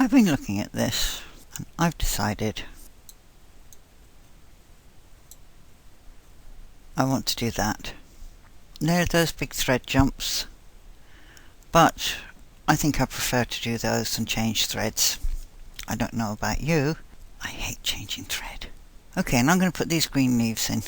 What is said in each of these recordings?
I've been looking at this and I've decided I want to do that. There are those big thread jumps, but I think I prefer to do those than change threads. I don't know about you, I hate changing thread. Okay, and I'm going to put these green leaves in.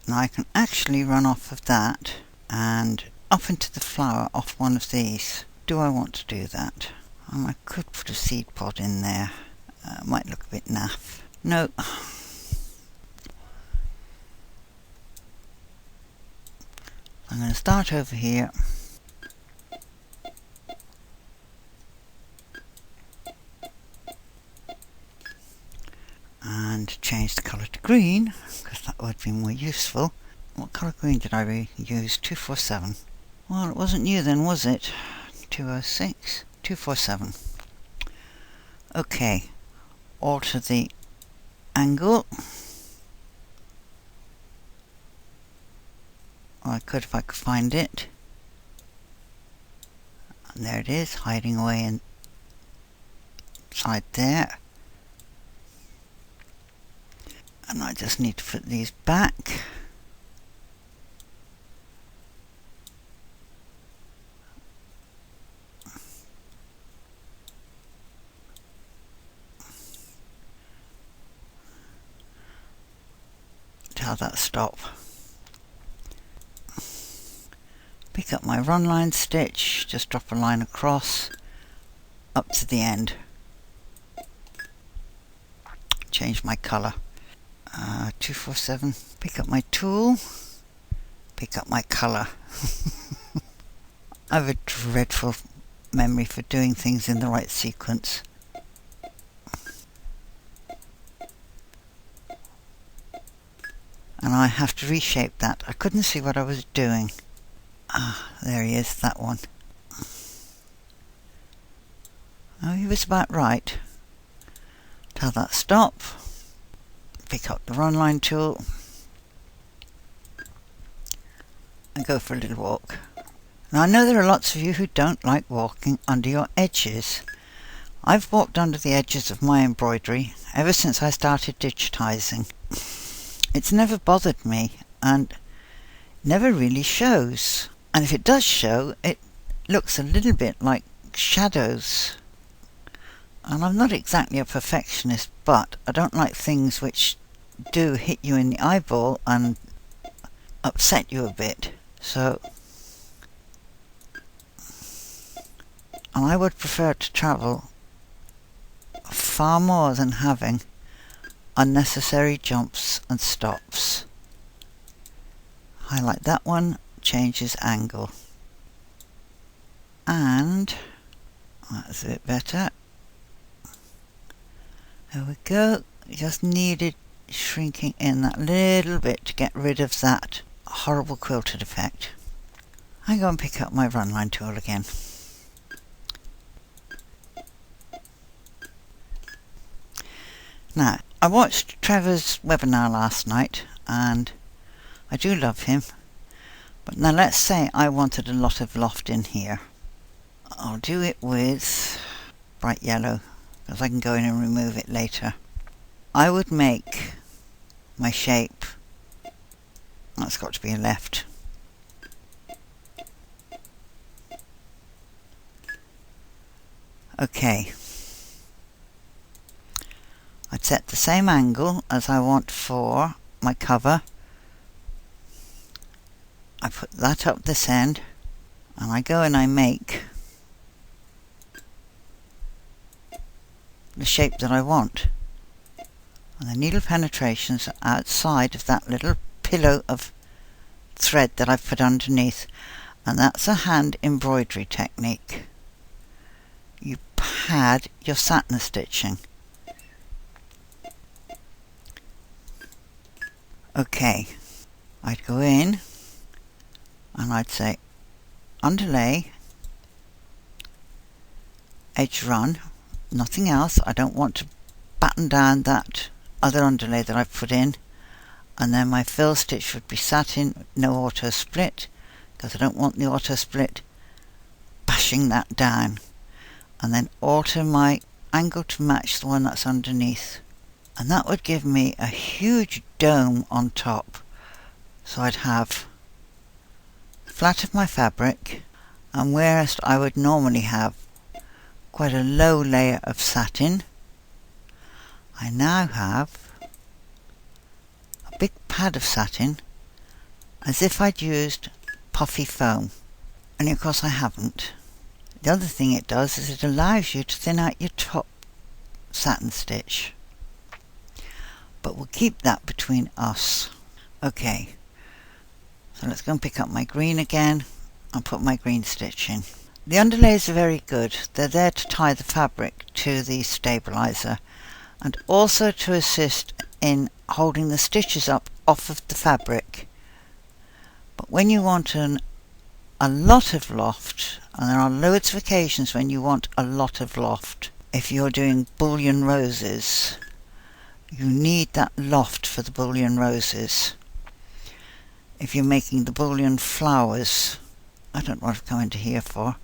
Now I can actually run off of that and up into the flower off one of these. Do I want to do that? I could put a seed pod in there. Might look a bit naff. No. I'm going to start over here. And change the colour to green, because that would be more useful. What colour green did I use? 247. Well, it wasn't new then, was it? 206? 247. Okay, alter the angle. Or I could if I could find it. And there it is, hiding away inside there. And I just need to put these back. Tell that stop. Pick up my run line stitch, just drop a line across up to the end. Change my colour. 247. Pick up my tool. Pick up my colour. I have a dreadful memory for doing things in the right sequence. And I have to reshape that. I couldn't see what I was doing. Ah, there he is, that one. Oh, he was about right. Tell that stop. Pick up the run line tool and go for a little walk. Now I know there are lots of you who don't like walking under your edges. I've walked under the edges of my embroidery ever since I started digitizing. It's never bothered me and never really shows. And if it does show, it looks a little bit like shadows. And I'm not exactly a perfectionist, but I don't like things which do hit you in the eyeball and upset you a bit. So, and I would prefer to travel far more than having unnecessary jumps and stops. Highlight that one, changes angle. And that's a bit better. There we go. Just needed shrinking in that little bit to get rid of that horrible quilted effect. I go and pick up my run line tool again. Now, I watched Trevor's webinar last night and I do love him. But now let's say I wanted a lot of loft in here. I'll do it with bright yellow, because I can go in and remove it later. I would make my shape, that's got to be a left. Okay. I'd set the same angle as I want for my cover. I put that up this end and I go and I make the shape that I want. And the needle penetrations are outside of that little pillow of thread that I've put underneath, and that's a hand embroidery technique. You pad your satin stitching. Okay, I'd go in and I'd say underlay, edge run, nothing else. I don't want to batten down that other underlay that I've put in, and then my fill stitch would be satin, no auto split, because I don't want the auto split bashing that down. And then alter my angle to match the one that's underneath, and that would give me a huge dome on top. So I'd have flat of my fabric, and whereas I would normally have quite a low layer of satin, I now have a big pad of satin as if I'd used puffy foam. And of course I haven't. The other thing it does is it allows you to thin out your top satin stitch. But we'll keep that between us. Okay, so let's go and pick up my green again and put my green stitch in. The underlays are very good. They're there to tie the fabric to the stabilizer and also to assist in holding the stitches up off of the fabric. But when you want a lot of loft, and there are loads of occasions when you want a lot of loft, if you're doing bullion roses, you need that loft for the bullion roses. If you're making the bullion flowers, I don't know what I've come into here for,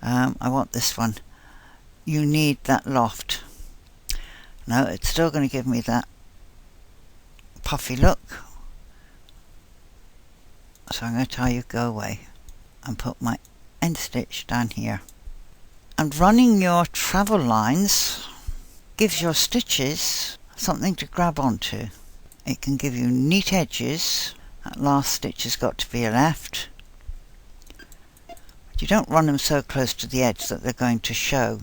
I want this one, you need that loft. No, it's still going to give me that puffy look, so I'm going to tell you go away and put my end stitch down here. And running your travel lines gives your stitches something to grab onto. It can give you neat edges. That last stitch has got to be left. But you don't run them so close to the edge that they're going to show.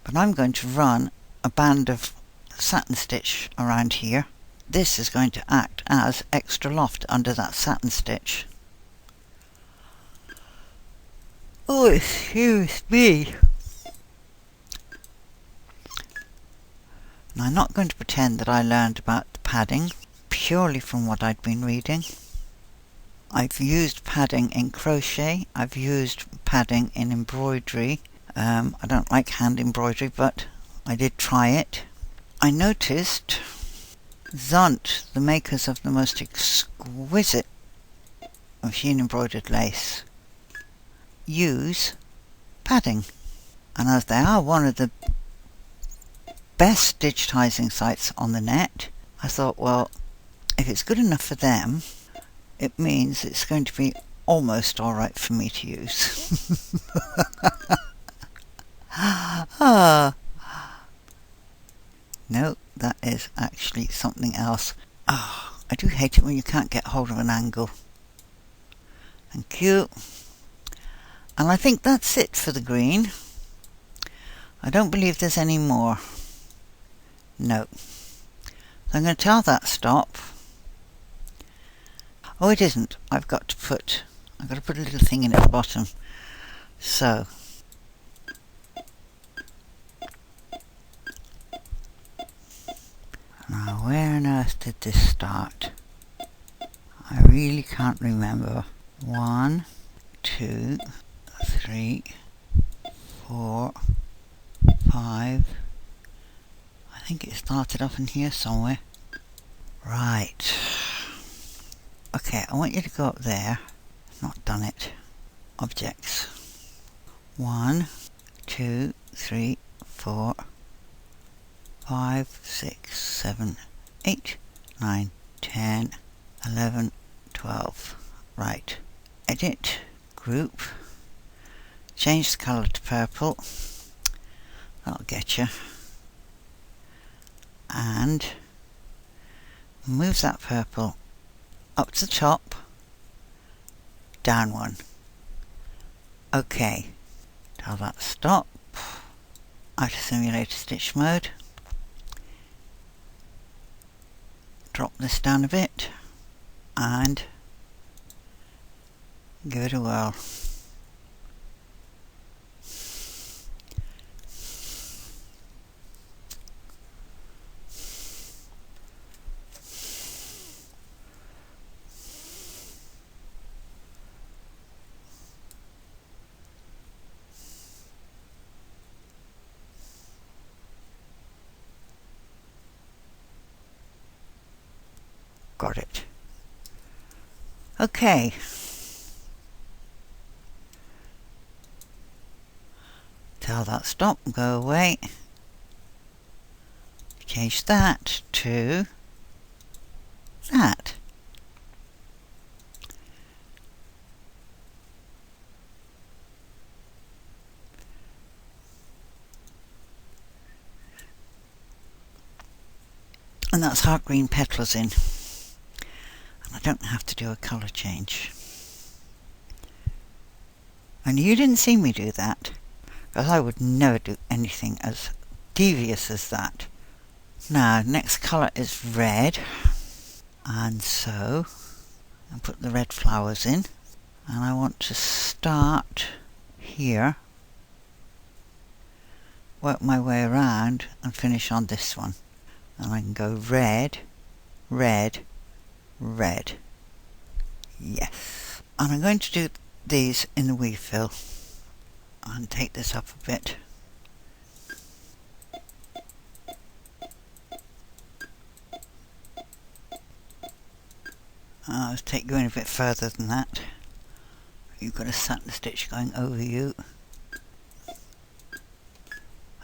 But I'm going to run a band of satin stitch around here. This is going to act as extra loft under that satin stitch. Oh, excuse me. Now, I'm not going to pretend that I learned about the padding purely from what I'd been reading. I've used padding in crochet, I've used padding in embroidery. I don't like hand embroidery, but I did try it. I noticed Zunt, the makers of the most exquisite machine embroidered lace, use padding, and as they are one of the best digitizing sites on the net, I thought, well, if it's good enough for them, it means it's going to be almost alright for me to use. No, that is actually something else. I do hate it when you can't get hold of an angle. Thank you. And I think that's it for the green. I don't believe there's any more. No. So I'm going to tell that stop. Oh, it isn't. I've got to put a little thing in at the bottom. So now where on earth did this start? I really can't remember. 1, 2, 3, 4, 5. I think it started up in here somewhere. Right. Okay, I want you to go up there. Not done it. Objects. 1, 2, 3, 4, 5, 6, 7, 8, 9, 10, 11, 12. Right. Edit. Group. Change the colour to purple. That'll get you. And move that purple up to the top, down one. Okay, tell that stop, out of simulator stitch mode, drop this down a bit and give it a whirl. Got it. Okay. Tell that stop and go away. Change that to that. And that's heart green petals in. And I don't have to do a colour change. And you didn't see me do that, because I would never do anything as devious as that. Now, next colour is red. And so, I put the red flowers in. And I want to start here, work my way around and finish on this one. And I can go red, red, red. Yes. And I'm going to do these in the weave fill. And take this up a bit. I'll take you in a bit further than that. You've got a satin stitch going over you.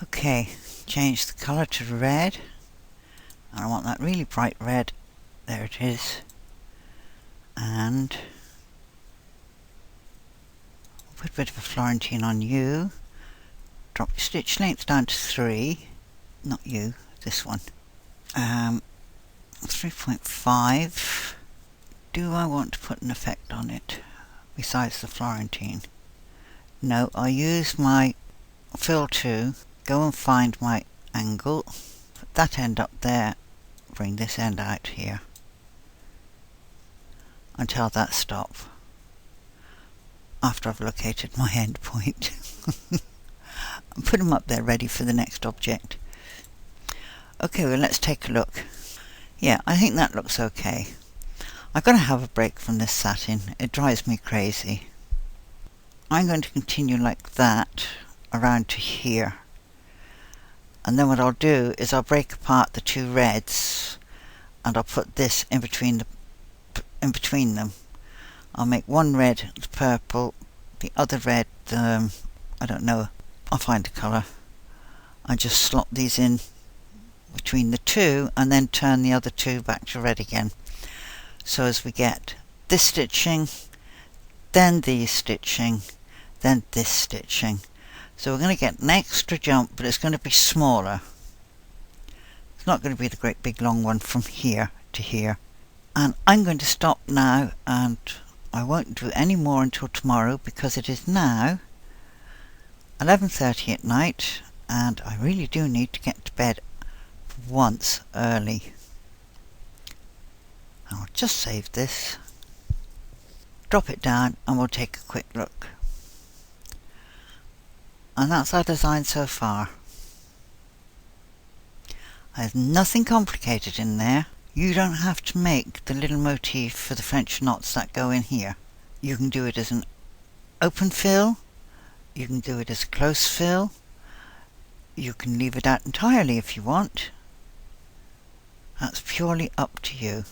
Okay, change the colour to red. And I want that really bright red. There it is. And put a bit of a Florentine on you. Drop your stitch length down to 3. Not you, this one. 3.5. Do I want to put an effect on it besides the Florentine? No, I'll use my fill 2, go and find my angle, put that end up there, bring this end out here until that stop, after I've located my end point. And put them up there ready for the next object. Okay, well, let's take a look. Yeah, I think that looks okay. I've got to have a break from this satin. It drives me crazy. I'm going to continue like that around to here. And then what I'll do is I'll break apart the two reds and I'll put this in between them. I'll make one red the purple, the other red, I don't know, I'll find a colour. I just slot these in between the two and then turn the other two back to red again. So as we get this stitching, then these stitching, then this stitching. So we're going to get an extra jump, but it's going to be smaller. It's not going to be the great big long one from here to here. And I'm going to stop now, and I won't do any more until tomorrow, because it is now 11:30 at night, and I really do need to get to bed for once early. I'll just save this, drop it down, and we'll take a quick look. And that's our design so far. There's nothing complicated in there. You don't have to make the little motif for the French knots that go in here. You can do it as an open fill, you can do it as a close fill, you can leave it out entirely if you want. That's purely up to you.